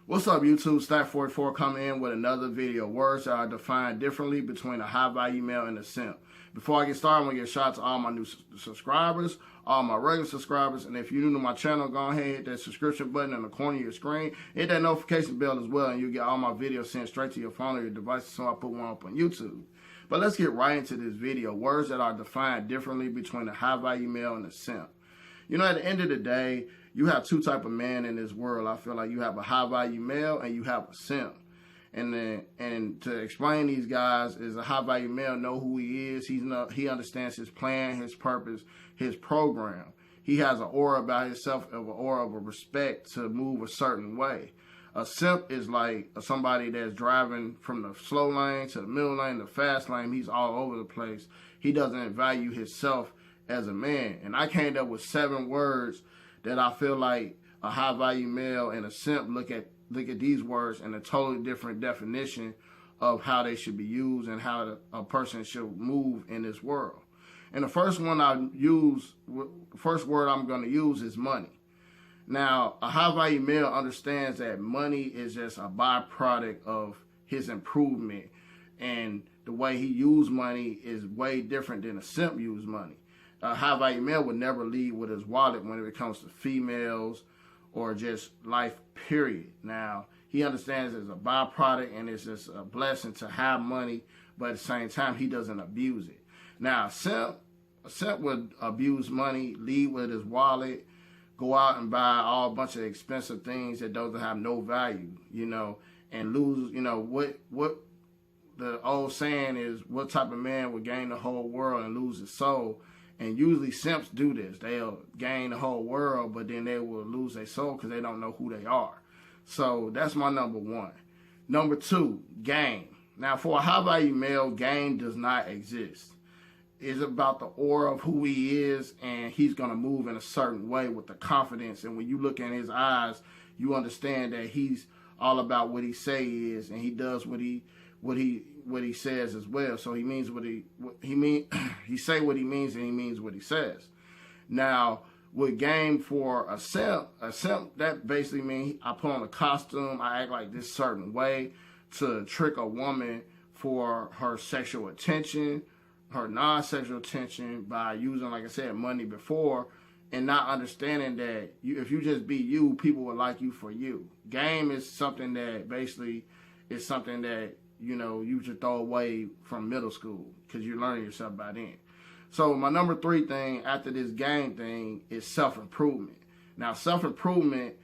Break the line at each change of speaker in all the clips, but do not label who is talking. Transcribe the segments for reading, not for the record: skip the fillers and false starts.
What's up, YouTube? Stack44 coming in with another video. Words that are defined differently between a high-value male and a simp. Before I get started, I want to give a shout out to all my new subscribers, all my regular subscribers, and if you're new to my channel, go ahead and hit that subscription button in the corner of your screen. Hit that notification bell as well, and you'll get all my videos sent straight to your phone or your device so I put one up on YouTube. But let's get right into this video. Words that are defined differently between a high-value male and a simp. You know, at the end of the day, you have two type of men in this world. I feel like you have a high-value male and you have a simp. And to explain these guys is a high-value male know who he is. He understands his plan, his purpose, his program. He has an aura about himself, of an aura of a respect to move a certain way. A simp is like somebody that's driving from the slow lane to the middle lane, the fast lane. He's all over the place. He doesn't value himself as a man. And I came up with 7 words that I feel like a high-value male and a simp look at these words in a totally different definition of how they should be used and how a person should move in this world. And the first word I'm going to use is money. Now, a high-value male understands that money is just a byproduct of his improvement, and the way he uses money is way different than a simp use money. A high-value male would never lead with his wallet when it comes to females or just life, period. Now, he understands it's a byproduct and it's just a blessing to have money, but at the same time, he doesn't abuse it. Now, a simp would abuse money, lead with his wallet, go out and buy a bunch of expensive things that doesn't have no value, you know, and lose, you know, what the old saying is, what type of man would gain the whole world and lose his soul? And usually simps do this. They'll gain the whole world, but then they will lose their soul because they don't know who they are. So that's my number 1. Number 2, game. Now, for a high-value male, game does not exist. It's about the aura of who he is, and he's going to move in a certain way with the confidence. And when you look in his eyes, you understand that he's all about what he say he is, and he does what he says as well. So he means he say what he means, and he means what he says. Now, with game for a simp that basically means I put on a costume, I act like this certain way to trick a woman for her sexual attention, her non-sexual attention, by using, like I said, money before, and not understanding that if you just be you, people will like you for you. Game is something that basically is something that, you know, you should throw away from middle school because you're learning yourself by then. So my number 3 thing after this game thing is self-improvement. Now, self-improvement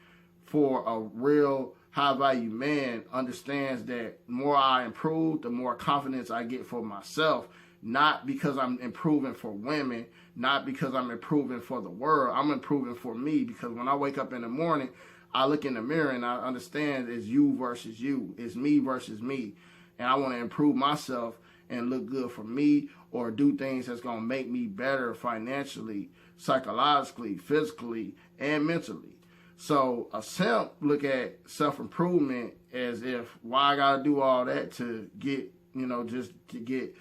for a real high-value man understands that the more I improve, the more confidence I get for myself, not because I'm improving for women, not because I'm improving for the world. I'm improving for me, because when I wake up in the morning, I look in the mirror and I understand it's you versus you. It's me versus me. And I want to improve myself and look good for me, or do things that's going to make me better financially, psychologically, physically, and mentally. So a simp look at self-improvement as if, why I got to do all that to get, you know, just to get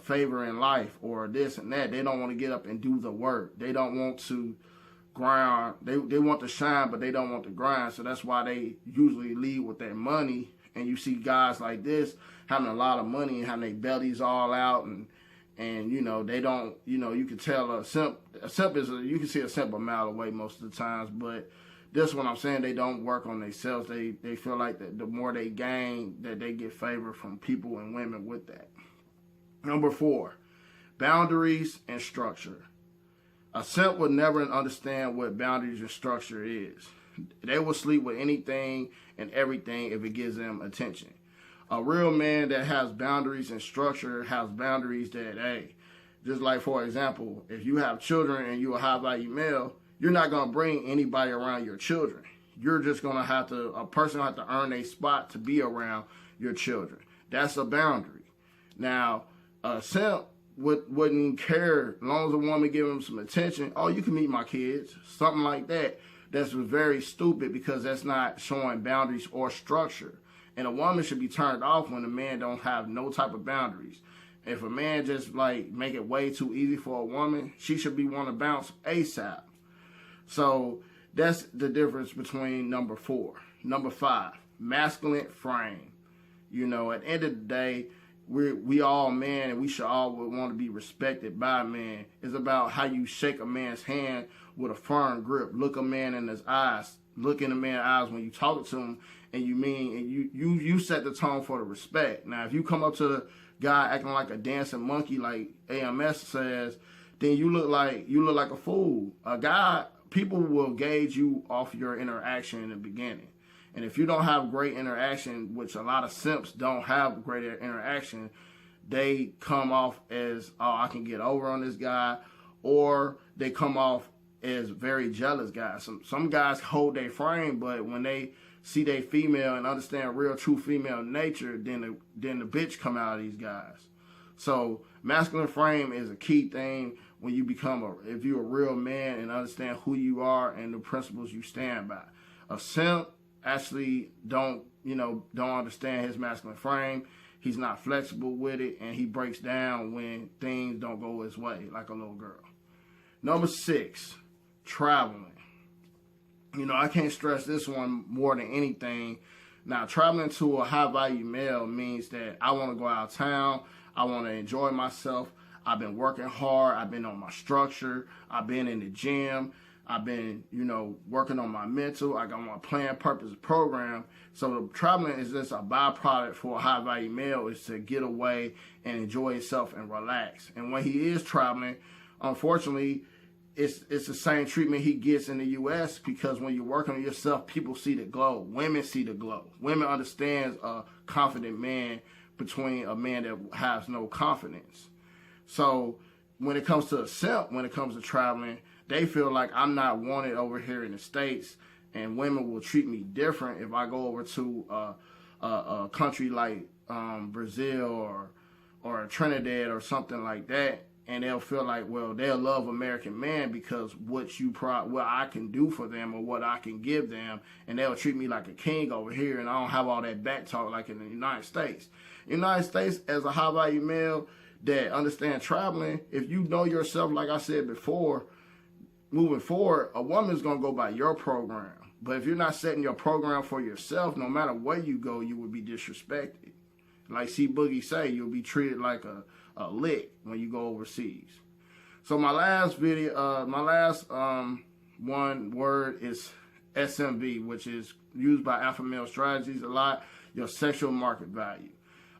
favor in life or this and that. They don't want to get up and do the work. They don't want to grind. They want to shine, but they don't want to grind. So that's why they usually lead with their money. And you see guys like this having a lot of money and having their bellies all out, and you know, they don't, you know, you can tell a simp is you can see a simp a mile away most of the times, but this what I'm saying, they don't work on themselves. They feel like that the more they gain, that they get favor from people and women with that. Number 4, boundaries and structure. A simp would never understand what boundaries and structure is. They will sleep with anything and everything if it gives them attention. A real man that has boundaries and structure has boundaries that, hey, just like, for example, if you have children and you're a high-value male, you're not going to bring anybody around your children. You're just going to a person will have to earn a spot to be around your children. That's a boundary. Now, a simp wouldn't care as long as a woman give him some attention. Oh, you can meet my kids, something like that. That's very stupid, because that's not showing boundaries or structure. And a woman should be turned off when a man don't have no type of boundaries. If a man just like make it way too easy for a woman, she should be want to bounce ASAP. So that's the difference between number 4. Number 5, masculine frame. You know, at the end of the day, we all men, and we should all want to be respected by men. It's about how you shake a man's hand with a firm grip. Look a man in his eyes. Look in the man's eyes when you talk to him, and you set the tone for the respect. Now, if you come up to the guy acting like a dancing monkey, like AMS says, then you look like a fool. A guy, people will gauge you off your interaction in the beginning. And if you don't have great interaction, which a lot of simps don't have great interaction, they come off as, oh, I can get over on this guy, or they come off as very jealous guys. Some guys hold their frame, but when they see they female and understand real true female nature, then the bitch come out of these guys. So masculine frame is a key thing when you if you're a real man and understand who you are and the principles you stand by. A simp actually don't understand his masculine frame. He's not flexible with it, and he breaks down when things don't go his way, like a little girl. Number 6, traveling. You know, I can't stress this one more than anything. Now, traveling to a high-value male means that I want to go out of town. I want to enjoy myself. I've been working hard. I've been on my structure. I've been in the gym. I've been, working on my mental. I got my plan, purpose, program. So the traveling is just a byproduct for a high-value male, is to get away and enjoy himself and relax. And when he is traveling, unfortunately, it's the same treatment he gets in the U.S. because when you're working on yourself, people see the glow. Women see the glow. Women understands a confident man between a man that has no confidence. So when it comes to a simp, when it comes to traveling, they feel like I'm not wanted over here in the States, and women will treat me different if I go over to a country like Brazil or Trinidad or something like that. And they'll feel like, well, they'll love American man because what I can do for them or what I can give them, and they'll treat me like a king over here, and I don't have all that back talk like in the United States. United States, as a high-value male that understands traveling, if you know yourself, like I said before, moving forward, a woman's going to go by your program. But if you're not setting your program for yourself, no matter where you go, you will be disrespected. Like C Boogie say, you'll be treated like a lick when you go overseas. So my last one word is SMV, which is used by alpha male strategies a lot, your sexual market value.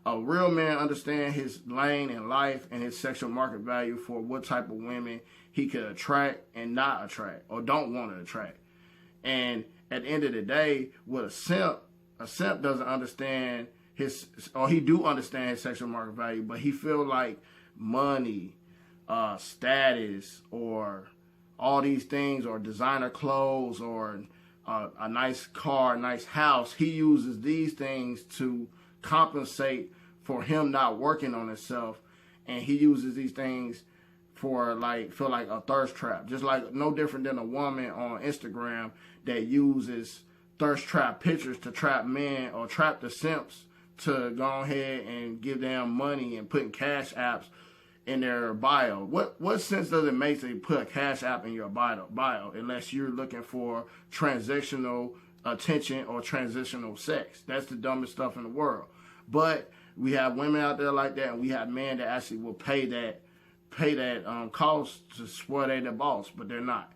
A real man understands his lane in life and his sexual market value for what type of women he could attract and not attract, or don't want to attract. And at the end of the day, with a simp doesn't understand he do understand his sexual market value, but he feel like money, status, or all these things, or designer clothes, or a nice car, nice house. He uses these things to compensate for him not working on himself, and he uses these things for feel like a thirst trap, just like no different than a woman on Instagram that uses thirst trap pictures to trap men or trap the simps to go ahead and give them money and putting cash apps in their bio. What sense does it make to put a cash app in your bio unless you're looking for transactional attention or transitional sex? That's the dumbest stuff in the world. But we have women out there like that, and we have men that actually will pay that cost to swear they're the boss, but they're not.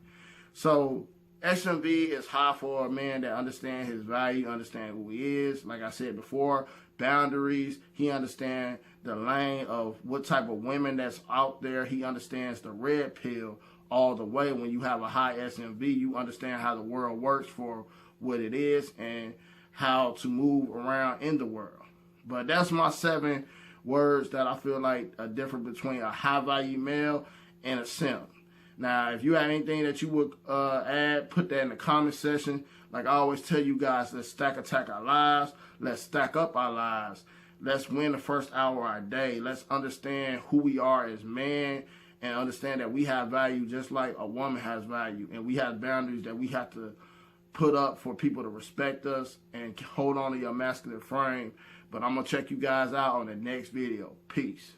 So SMV is high for a man that understands his value, understands who he is. Like I said before, boundaries. He understands the lane of what type of women that's out there. He understands the red pill all the way. When you have a high SMV, you understand how the world works for what it is and how to move around in the world. But that's my 7 words that I feel like are different between a high-value male and a simp. Now, if you have anything that you would add, put that in the comment section. Like I always tell you guys, let's attack our lives. Let's stack up our lives. Let's win the first hour of our day. Let's understand who we are as men and understand that we have value just like a woman has value. And we have boundaries that we have to put up for people to respect us and hold on to your masculine frame. But I'm going to check you guys out on the next video. Peace.